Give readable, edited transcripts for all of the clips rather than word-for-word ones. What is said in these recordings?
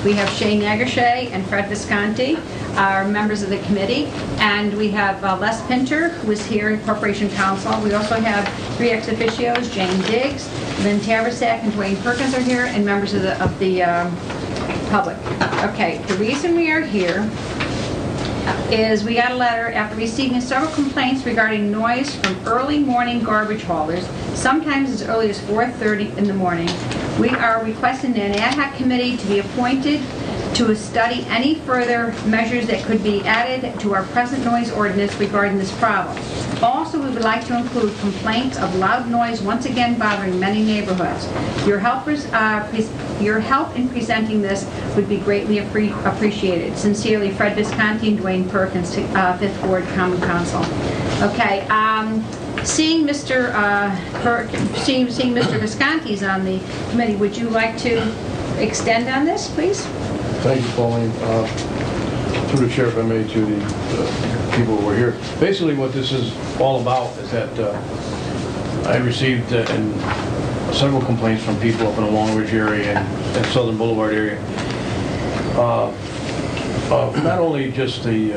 We have Shay Nagashay and Fred Visconti, are members of the committee, and we have Les Pinter, who is here in Corporation Counsel. We also have 3 ex officios, Jane Diggs, Lynn Taversack, and Dwayne Perkins are here, and members of the public. Okay, the reason we are here is we got a letter after receiving several complaints regarding noise from early morning garbage haulers, sometimes as early as 4:30 in the morning. We are requesting an ad hoc committee to be appointed to study any further measures that could be added to our present noise ordinance regarding this problem. Also, we would like to include complaints of loud noise once again bothering many neighborhoods. Your help in presenting this would be greatly appreciated. Sincerely, Fred Visconti and Dwayne Perkins, 5th Ward Common Council. Okay, seeing Mr. Visconti's on the committee, would you like to extend on this, please? Thank you, Pauline. Through the chair, if I may, to the people who were here. Basically, what this is all about is that I received several complaints from people up in the Long Ridge area and Southern Boulevard area. Not only just the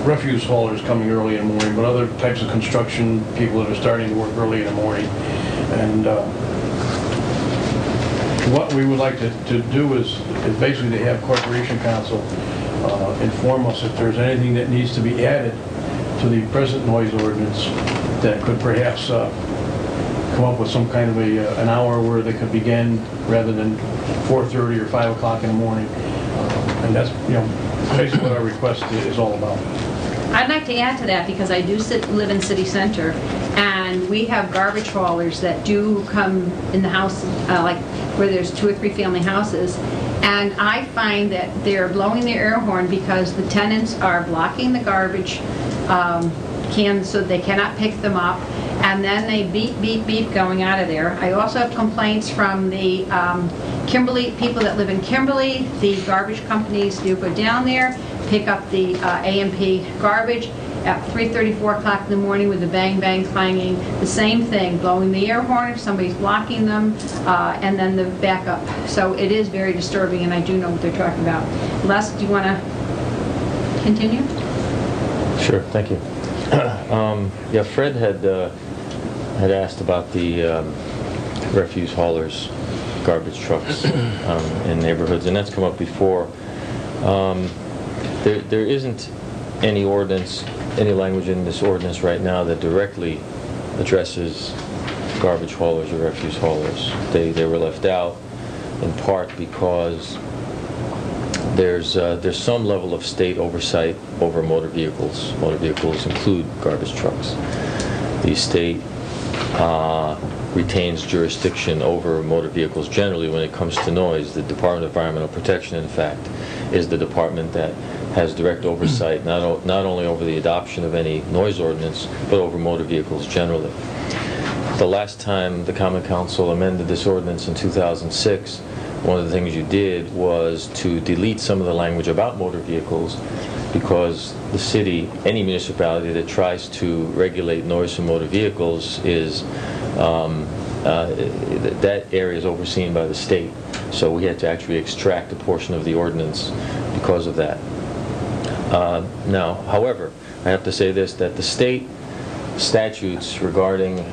refuse haulers coming early in the morning, but other types of construction people that are starting to work early in the morning. And what we would like to do is basically to have Corporation Counsel inform us if there's anything that needs to be added to the present noise ordinance that could perhaps come up with some kind of an hour where they could begin rather than 4:30 or 5 o'clock in the morning. And that's basically what our request is all about. I'd like to add to that because I do live in city center, and we have garbage haulers that do come in the house, like where there's 2 or 3 family houses, and I find that they're blowing their air horn because the tenants are blocking the garbage cans so they cannot pick them up, and then they beep, beep, beep going out of there. I also have complaints from the Kimberly, people that live in Kimberly. The garbage companies do go down there, pick up the A&P garbage at 3:30, 4 o'clock in the morning with the bang bang clanging. The same thing, blowing the air horn if somebody's blocking them, and then the backup. So it is very disturbing, and I do know what they're talking about. Les, do you want to continue? Sure, thank you. Yeah, Fred had asked about the refuse haulers, garbage trucks in neighborhoods, and that's come up before. There isn't any language in this ordinance right now that directly addresses garbage haulers or refuse haulers. They were left out in part because there's some level of state oversight over motor vehicles. Motor vehicles include garbage trucks. The state retains jurisdiction over motor vehicles generally when it comes to noise. The Department of Environmental Protection, in fact, is the department that has direct oversight not only over the adoption of any noise ordinance, but over motor vehicles generally. The last time the Common Council amended this ordinance in 2006, one of the things you did was to delete some of the language about motor vehicles because the city, any municipality that tries to regulate noise from motor vehicles is that area is overseen by the state. So we had to actually extract a portion of the ordinance because of that. Now, however, I have to say this, that the state statutes regarding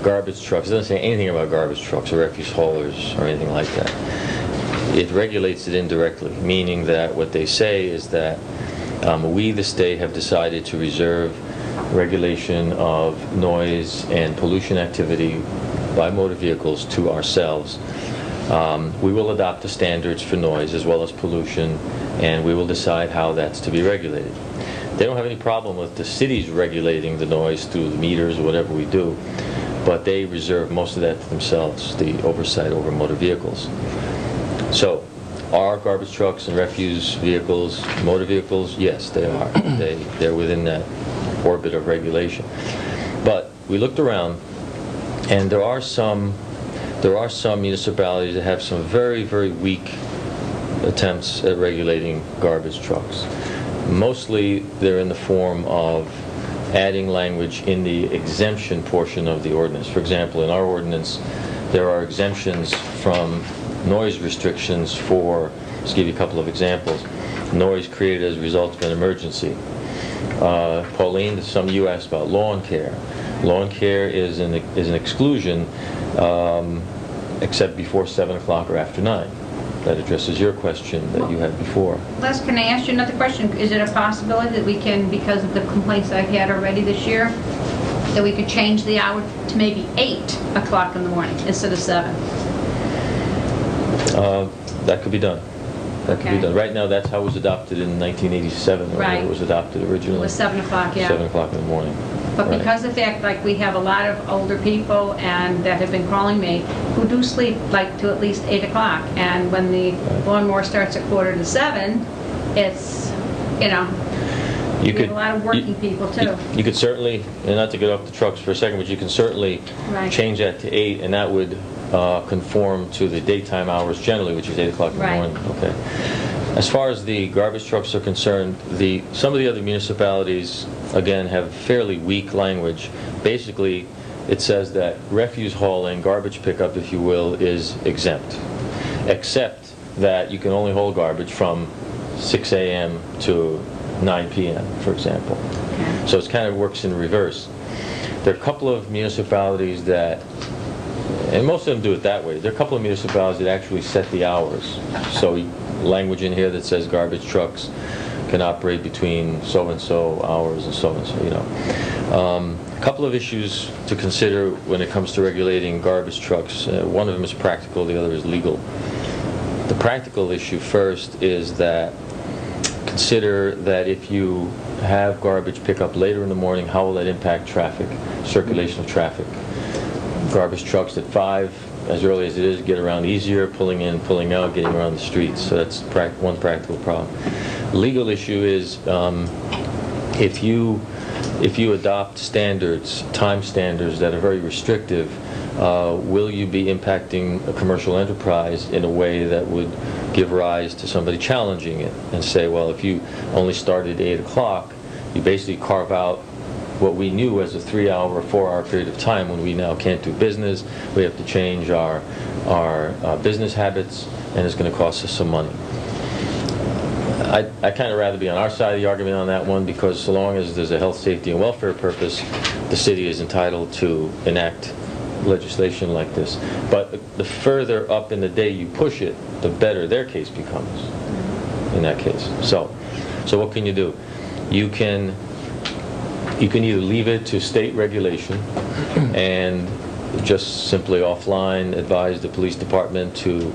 garbage trucks, it doesn't say anything about garbage trucks or refuse haulers or anything like that. It regulates it indirectly, meaning that what they say is that we, the state, have decided to reserve regulation of noise and pollution activity by motor vehicles to ourselves. We will adopt the standards for noise as well as pollution, and we will decide how that's to be regulated. They don't have any problem with the cities regulating the noise through the meters or whatever we do, but they reserve most of that to themselves, the oversight over motor vehicles. So, are garbage trucks and refuse vehicles motor vehicles? Yes, they are. They're within that orbit of regulation. But we looked around, and there are some municipalities that have some very, very weak attempts at regulating garbage trucks. Mostly they're in the form of adding language in the exemption portion of the ordinance. For example, in our ordinance, there are exemptions from noise restrictions for Just give you a couple of examples. Noise created as a result of an emergency. Pauline, you asked about lawn care. Lawn care is an exclusion except before 7 o'clock or after 9. That addresses your question that you had before. Les, can I ask you another question? Is it a possibility that we can, because of the complaints I've had already this year, that we could change the hour to maybe 8 o'clock in the morning instead of 7? That could be done. That could be done. Right now, that's how it was adopted in 1987, when it was adopted originally. It was 7 o'clock, yeah. 7 o'clock in the morning. But because of the fact, like, we have a lot of older people and that have been calling me who do sleep like to at least 8 o'clock, and when the lawnmower starts at 6:45, it's, we have a lot of working people too. You could certainly, and not to get off the trucks for a second, but you can certainly change that to 8, and that would conform to the daytime hours generally, which is 8 o'clock in the morning. Okay. As far as the garbage trucks are concerned, some of the other municipalities, again, have fairly weak language. Basically, it says that refuse hauling, garbage pickup, if you will, is exempt, except that you can only haul garbage from 6 a.m. to 9 p.m., for example. Okay. So it kind of works in reverse. There are a couple of municipalities that, and most of them do it that way, there are a couple of municipalities that actually set the hours. So language in here that says garbage trucks can operate between so-and-so hours and so-and-so, A couple of issues to consider when it comes to regulating garbage trucks. One of them is practical, the other is legal. The practical issue first is that consider that if you have garbage pickup later in the morning, how will that impact traffic, circulation of traffic? Garbage trucks at 5, as early as it is, get around easier, pulling in, pulling out, getting around the streets. So that's one practical problem. Legal issue is if you adopt standards, time standards that are very restrictive, will you be impacting a commercial enterprise in a way that would give rise to somebody challenging it and say, well, if you only started at 8 o'clock, you basically carve out what we knew as a 3-hour or 4-hour period of time when we now can't do business. We have to change our business habits, and it's going to cost us some money. I kind of rather be on our side of the argument on that one, because so long as there's a health, safety, and welfare purpose, the city is entitled to enact legislation like this. But the further up in the day you push it, the better their case becomes in that case. So what can you do? You can either leave it to state regulation and just simply offline advise the police department to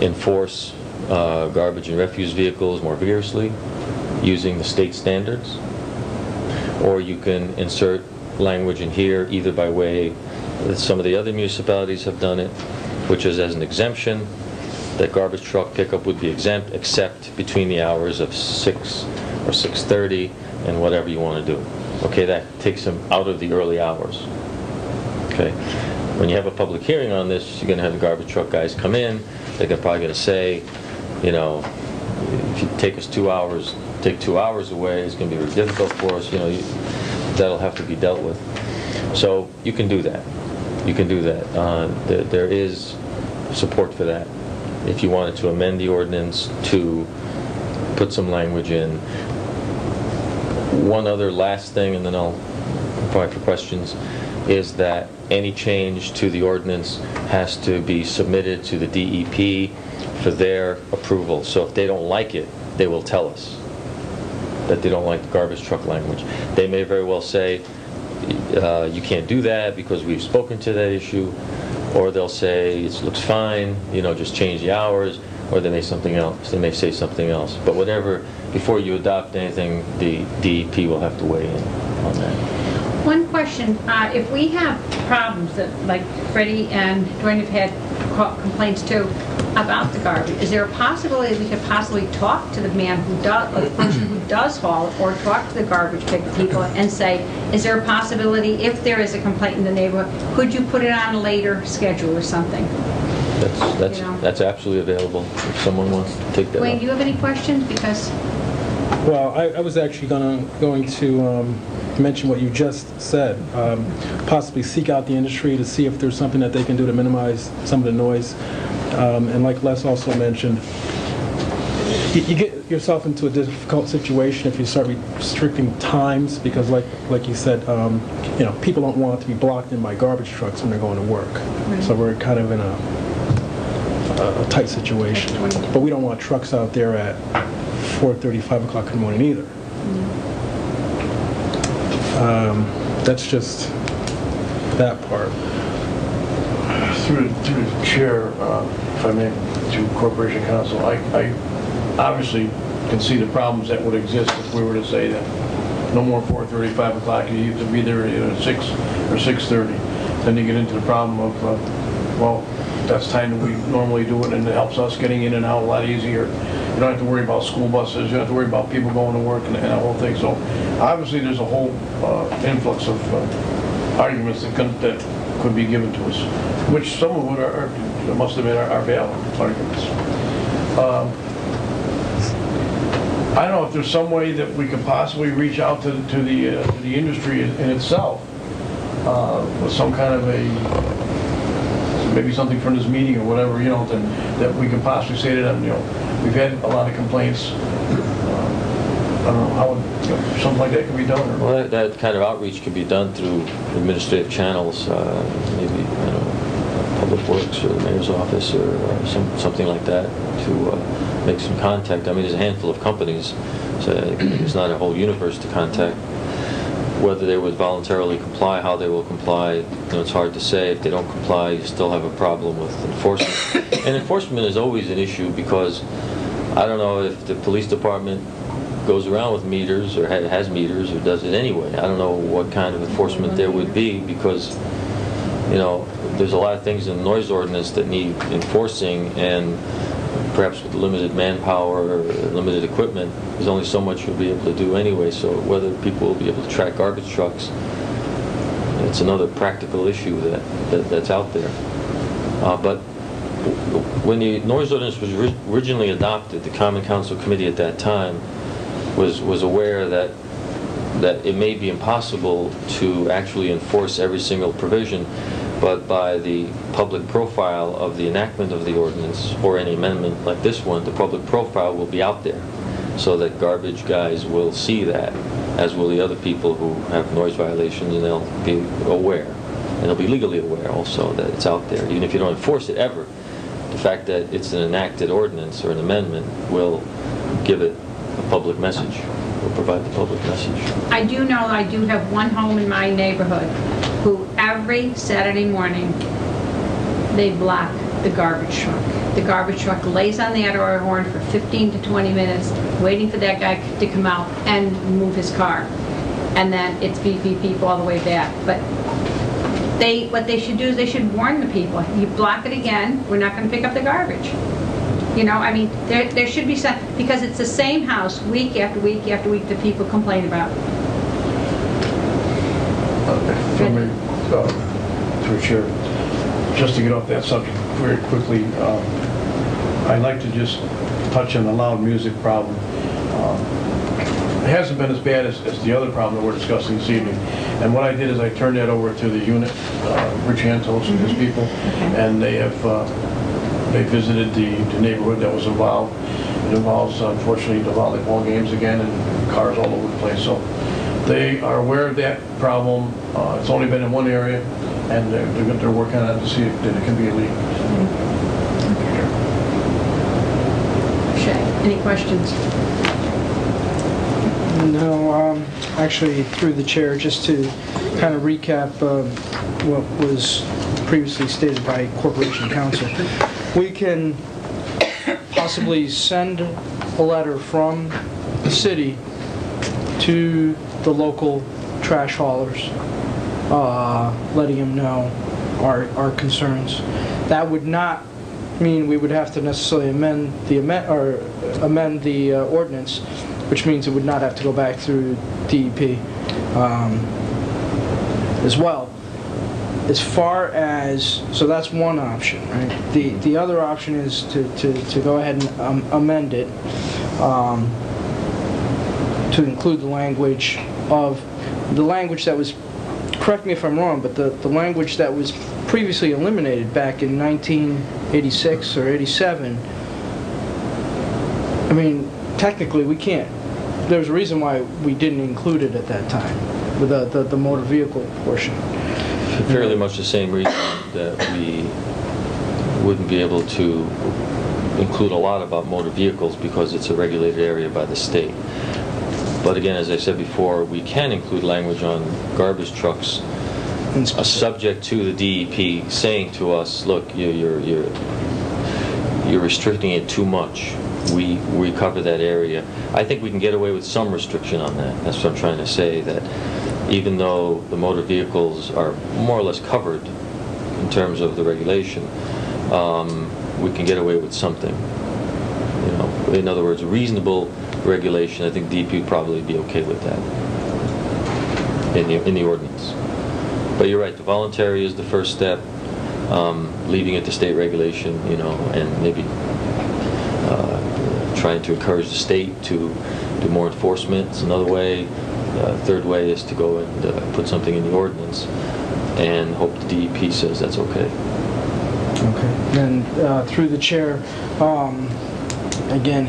enforce garbage and refuse vehicles more vigorously using the state standards, or you can insert language in here either by way that some of the other municipalities have done it, which is as an exemption that garbage truck pickup would be exempt except between the hours of 6 or 6:30 and whatever you want to do. Okay, that takes them out of the early hours. Okay, when you have a public hearing on this, you're going to have the garbage truck guys come in. They're probably going to say, if you take us 2 hours, take 2 hours away, it's going to be very difficult for us. That'll have to be dealt with. So you can do that. You can do that. There is support for that. If you wanted to amend the ordinance to put some language in. One other last thing, and then I'll provide for questions, is that any change to the ordinance has to be submitted to the DEP for their approval. So if they don't like it, they will tell us that they don't like the garbage truck language. They may very well say, you can't do that because we've spoken to that issue, or they'll say it looks fine, just change the hours, or they may something else. They may say something else. But whatever, before you adopt anything, the DEP will have to weigh in on that. One question, if we have problems that, like Freddie and Dwayne have had complaints too about the garbage, is there a possibility we could possibly talk to the man who does, or the person who does haul it, or talk to the garbage pick people and say, is there a possibility, if there is a complaint in the neighborhood, could you put it on a later schedule or something? That's absolutely available if someone wants to take that Wayne, up. do you have any questions? Because well, I was actually going to mention what you just said. Possibly seek out the industry to see if there's something that they can do to minimize some of the noise. And like Les also mentioned, You get yourself into a difficult situation if you start restricting times, because like you said, people don't want to be blocked in by garbage trucks when they're going to work. Right. So we're kind of in a tight situation. But we don't want trucks out there at 4:30, 5 o'clock in the morning either. That's just that part. Through the chair, if I may, to Corporation Counsel, I obviously can see the problems that would exist if we were to say that no more 4:30, 5 o'clock, you have to be there at 6 or 6:30. Then you get into the problem of, well, that's time that we normally do it, and it helps us getting in and out a lot easier. You don't have to worry about school buses, you don't have to worry about people going to work and the whole thing. So obviously there's a whole influx of arguments that could be given to us, which some of it are must admit are valid arguments. I don't know if there's some way that we could possibly reach out to the industry in itself with some kind of maybe something from this meeting or whatever, that we could possibly say to them, we've had a lot of complaints. I don't know how something like that can be done. Well, that kind of outreach can be done through administrative channels, maybe Public Works or the mayor's office or something like that, to make some contact. I mean, there's a handful of companies, so it's not a whole universe to contact. Whether they would voluntarily comply, how they will comply, it's hard to say. If they don't comply, you still have a problem with enforcement. And enforcement is always an issue, because I don't know if the police department goes around with meters or has meters or does it anyway. I don't know what kind of enforcement there would be, because there's a lot of things in the noise ordinance that need enforcing, and perhaps with limited manpower or limited equipment, there's only so much you'll be able to do anyway. So whether people will be able to track garbage trucks, it's another practical issue that's out there. But when the noise ordinance was originally adopted, the Common Council Committee at that time was aware that it may be impossible to actually enforce every single provision, but by the public profile of the enactment of the ordinance or any amendment like this one, the public profile will be out there, so that garbage guys will see that, as will the other people who have noise violations, and they'll be aware, and they'll be legally aware also that it's out there. Even if you don't enforce it ever, the fact that it's an enacted ordinance or an amendment will give it a public message, will provide the public message. I do know I do have one home in my neighborhood who every Saturday morning they block the garbage truck. The garbage truck lays on the auto horn for 15 to 20 minutes waiting for that guy to come out and move his car. And then it's beep, beep, beep all the way back. But what they should do is they should warn the people. You block it again, we're not going to pick up the garbage. I mean, there should be some, because it's the same house week after week after week that people complain about. Through the chair, just to get off that subject very quickly, I'd like to just touch on the loud music problem. It hasn't been as bad as the other problem that we're discussing this evening. And what I did is I turned that over to the unit, Rich Antos and his people, and they have they visited the neighborhood that was involved. It involves, unfortunately, the volleyball games again and cars all over the place. So they are aware of that problem. It's only been in one area, and they're working on it to see if it can be illegal. Shay, any questions? No, actually, through the chair, just to kind of recap what was previously stated by Corporation Counsel. We can possibly send a letter from the city to the local trash haulers, letting them know our concerns. That would not mean we would have to necessarily amend the ordinance, which means it would not have to go back through DEP as well. As far as, so that's one option, right? The other option is to go ahead and amend it to include the language that was, correct me if I'm wrong, but the language that was previously eliminated back in 1986 or 87 I mean, technically, we can't. There's a reason why we didn't include it at that time, with the motor vehicle portion. Fairly much the same reason that we wouldn't be able to include a lot about motor vehicles because it's a regulated area by the state. But again, as I said before, we can include language on garbage trucks, subject to the DEP saying to us, look, you're restricting it too much. We cover that area. I think we can get away with some restriction on that. That's what I'm trying to say, that even though the motor vehicles are more or less covered in terms of the regulation, we can get away with something. You know, in other words, reasonable regulation. I think DEP would probably be okay with that in the ordinance. But you're right. The voluntary is the first step. Leaving it to state regulation, you know, and maybe trying to encourage the state to do more enforcement is another way. Third way is to go and put something in the ordinance and hope the DEP says that's okay. Okay. And through the chair, again,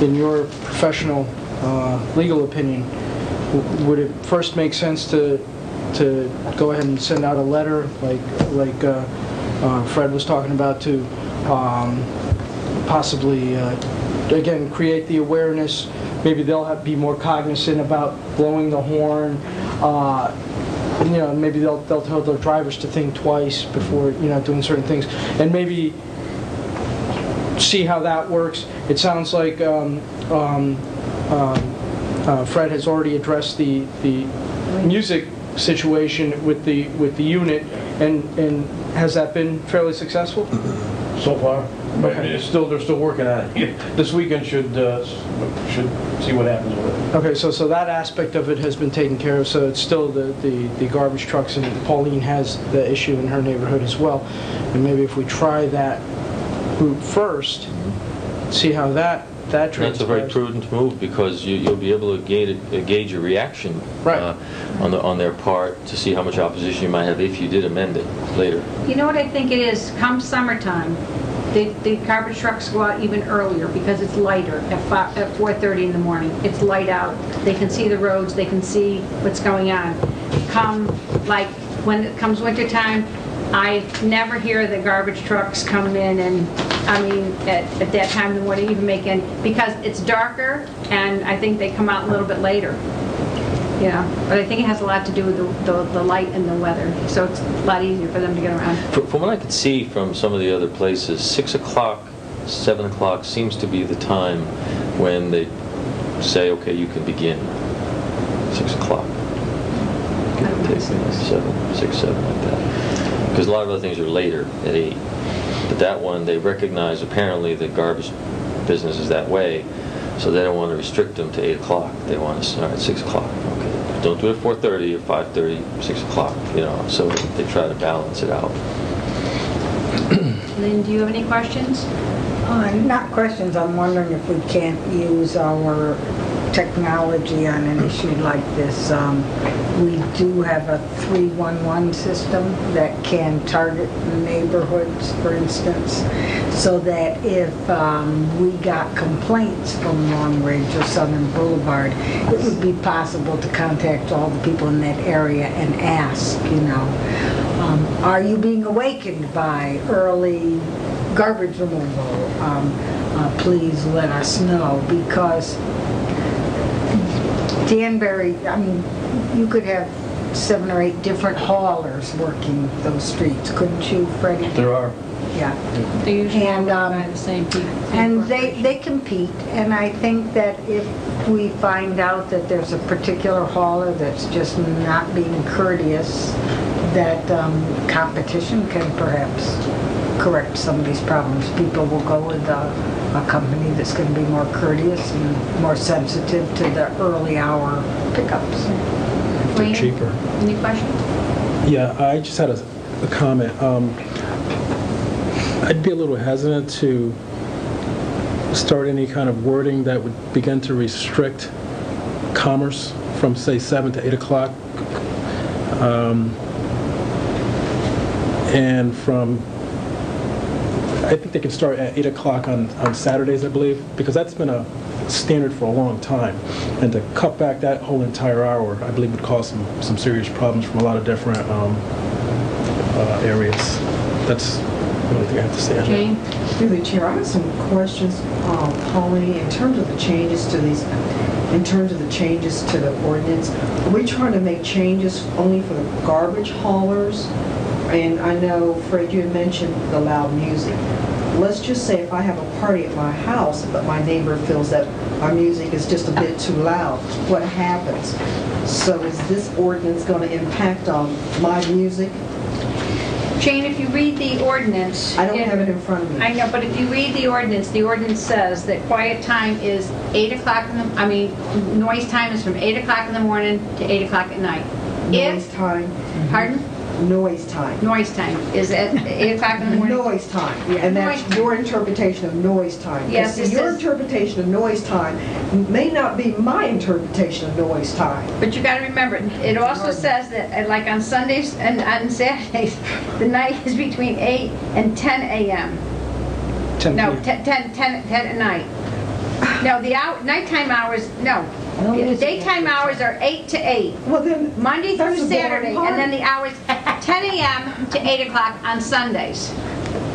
in your professional legal opinion, would it first make sense to go ahead and send out a letter like Fred was talking about, to possibly again create the awareness? Maybe they'll be more cognizant about blowing the horn. You know, maybe they'll tell their drivers to think twice before, you know, doing certain things, and maybe see how that works. It sounds like Fred has already addressed the music situation with the unit, and has that been fairly successful So far, but Okay. they're still working on it. This weekend should see what happens with it. Okay, so that aspect of it has been taken care of, so it's still the garbage trucks, and Pauline has the issue in her neighborhood as well. And maybe if we try that route first, see how that transpires. That's a very prudent move, because you'll be able to gauge a reaction Right. on their part to see how much opposition you might have if you did amend it later. You know what I think it is? Come summertime, the garbage trucks go out even earlier because it's lighter at 4:30 in the morning. It's light out. They can see the roads. They can see what's going on. Come, like, when it comes winter time, I never hear the garbage trucks come in, and I mean, at that time in the morning, even because it's darker, and I think they come out a little bit later. Yeah, but I think it has a lot to do with the light and the weather, so it's a lot easier for them to get around. From what I could see from some of the other places, 6 o'clock, 7 o'clock seems to be the time when they say, okay, you can begin. 6 o'clock. Take 6, 7, like that. Because a lot of other things are later, at 8. But that one, they recognize apparently the garbage business is that way, so they don't want to restrict them to 8 o'clock. They want to start at 6 o'clock. Okay. Don't do it at 4:30 or 5:30, 6 o'clock, you know, so they try to balance it out. Lynn, do you have any questions? Not questions. I'm wondering if we can't use our technology on an issue like this. We do have a 311 system that can target neighborhoods, for instance, so that if we got complaints from Long Ridge or Southern Boulevard, it would be possible to contact all the people in that area and ask, you know, are you being awakened by early garbage removal? Please let us know, because Danbury, I mean, you could have 7 or 8 different haulers working those streets, couldn't you, Freddie? There are. Yeah. They usually And, by the same people. And they compete, and I think that if we find out that there's a particular hauler that's just not being courteous, that competition can perhaps correct some of these problems. People will go with a company that's going to be more courteous and more sensitive to the early hour pickups. They're Wayne, cheaper. any questions? Yeah, I just had a comment. I'd be a little hesitant to start any kind of wording that would begin to restrict commerce from, say, 7 to 8 o'clock. And from, I think they can start at 8 o'clock on Saturdays, I believe, because that's been a standard for a long time. And to cut back that whole entire hour, I believe would cause some serious problems from a lot of different areas. That's the only thing I have to say on that. Jane? Through the chair, I have some questions, Pauline, in terms of the changes to these, in terms of the changes to the ordinance. Are we trying to make changes only for the garbage haulers? And I know, Fred, you had mentioned the loud music. Let's just say if I have a party at my house, but my neighbor feels that our music is just a bit too loud, what happens? So is this ordinance going to impact on my music? Jane, if you read the ordinance... I don't have it in front of me. I know, but if you read the ordinance says that quiet time is 8 o'clock noise time is from 8 o'clock in the morning to 8 o'clock at night. Noise time. Pardon? Noise time. Noise time is at 8 o'clock in the morning. Noise time. Yeah. And that's Noise- your interpretation of noise time. Yes, See, it your says- interpretation of noise time may not be my interpretation of noise time. But you got to remember, it also says that, like on Sundays and on Saturdays, the night is between 8 and 10 a.m. 10 No, p.m. 10 at night. No, the nighttime hours, no. The daytime hours are 8 to 8. Well, then, Monday that's through a boring Saturday, part. and then the hours 10 a.m. to 8 o'clock on Sundays.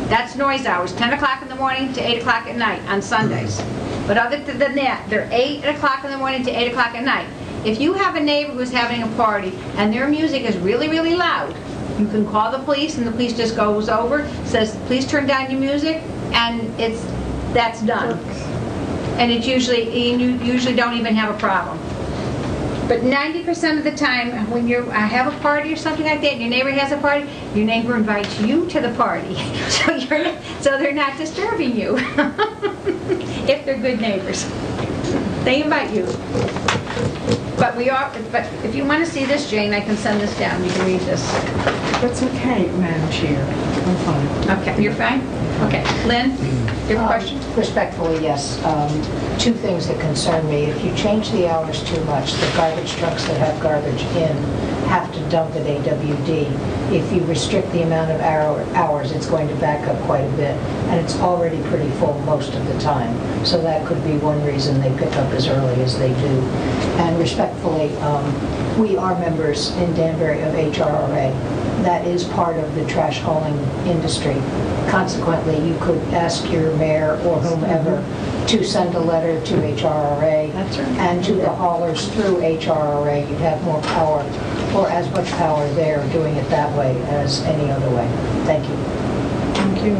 That's noise hours, 10 o'clock in the morning to 8 o'clock at night on Sundays. But other than that, they're 8 o'clock in the morning to 8 o'clock at night. If you have a neighbor who's having a party and their music is really, really loud, you can call the police and the police just goes over, says, please turn down your music, and that's done. And you usually don't even have a problem. But 90% of the time, when you have a party or something like that, and your neighbor has a party, your neighbor invites you to the party, so they're not disturbing you. If they're good neighbors, they invite you. But if you want to see this, Jane, I can send this down. You can read this. that's okay, Madam Chair. I'm fine. Okay, you're fine. Okay, Lynn, your question? Respectfully, yes. Two things that concern me. If you change the hours too much, the garbage trucks that have garbage in have to dump at AWD. If you restrict the amount of hours, it's going to back up quite a bit, and it's already pretty full most of the time. So that could be one reason they pick up as early as they do. And respectfully, we are members in Danbury of HRRA. That is part of the trash hauling industry. Consequently, you could ask your mayor or whomever to send a letter to HRRA and to the haulers through HRRA. You'd have more power, or as much power there doing it that way as any other way. Thank you. Thank you.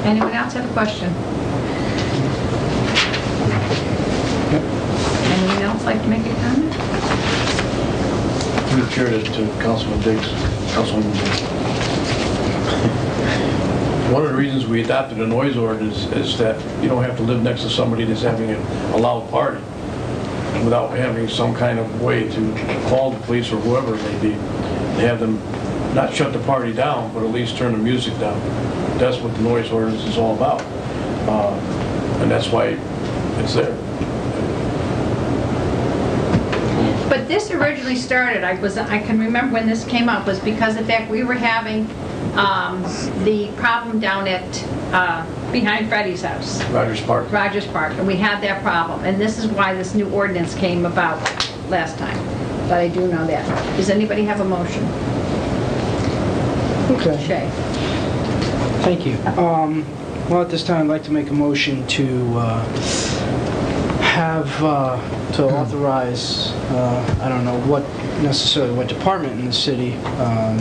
Anyone else have a question? Anyone else like to make a comment? Through the chair to Councilman Diggs. Councilwoman Diggs. One of the reasons we adopted a noise ordinance is that you don't have to live next to somebody that's having a loud party without having some kind of way to call the police or whoever it may be, to have them not shut the party down, but at least turn the music down. That's what the noise ordinance is all about. And that's why it's there. But this originally started, I can remember when this came up, was because of the fact we were having the problem down at, behind Freddie's house, Rogers Park. Rogers Park, and we had that problem. And this is why this new ordinance came about last time. But I do know that. Does anybody have a motion? Okay, Shay? thank you. Well, at this time, I'd like to make a motion to authorize, I don't know what necessarily what department in the city,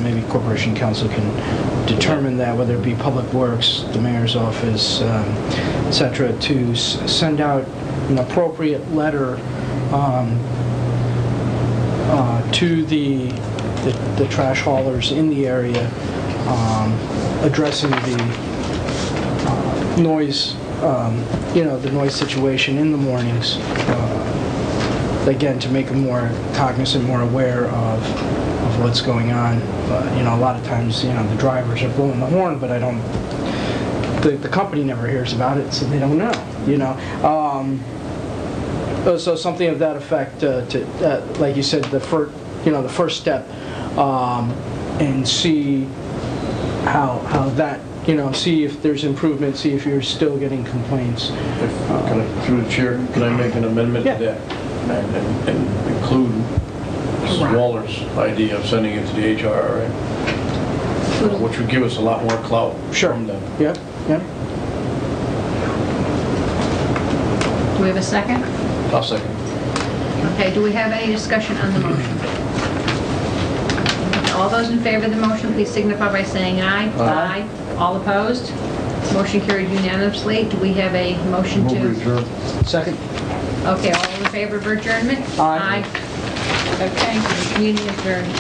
maybe Corporation Council can determine that, whether it be Public Works, the Mayor's Office, et cetera, to send out an appropriate letter to the trash haulers in the area, addressing the noise, the noise situation in the mornings. Again, to make them more cognizant, more aware of what's going on. A lot of times, the drivers are blowing the horn, but the company never hears about it, so they don't know. So something of that effect, like you said, the first step and see how that, see if there's improvement, see if you're still getting complaints. Through the chair, can I make an amendment to Yeah. that? And include Mrs. Waller's idea of sending it to the HRRA, which would give us a lot more clout Sure. from them. Yeah, yeah. Do we have a second? I'll second. Okay, do we have any discussion on the motion? All those in favor of the motion, please signify by saying aye. Aye. All opposed? Motion carried unanimously. Do we have a motion Move to? to adjourn. Second? Okay, all in favor of adjournment? Aye. Okay, meeting adjourned.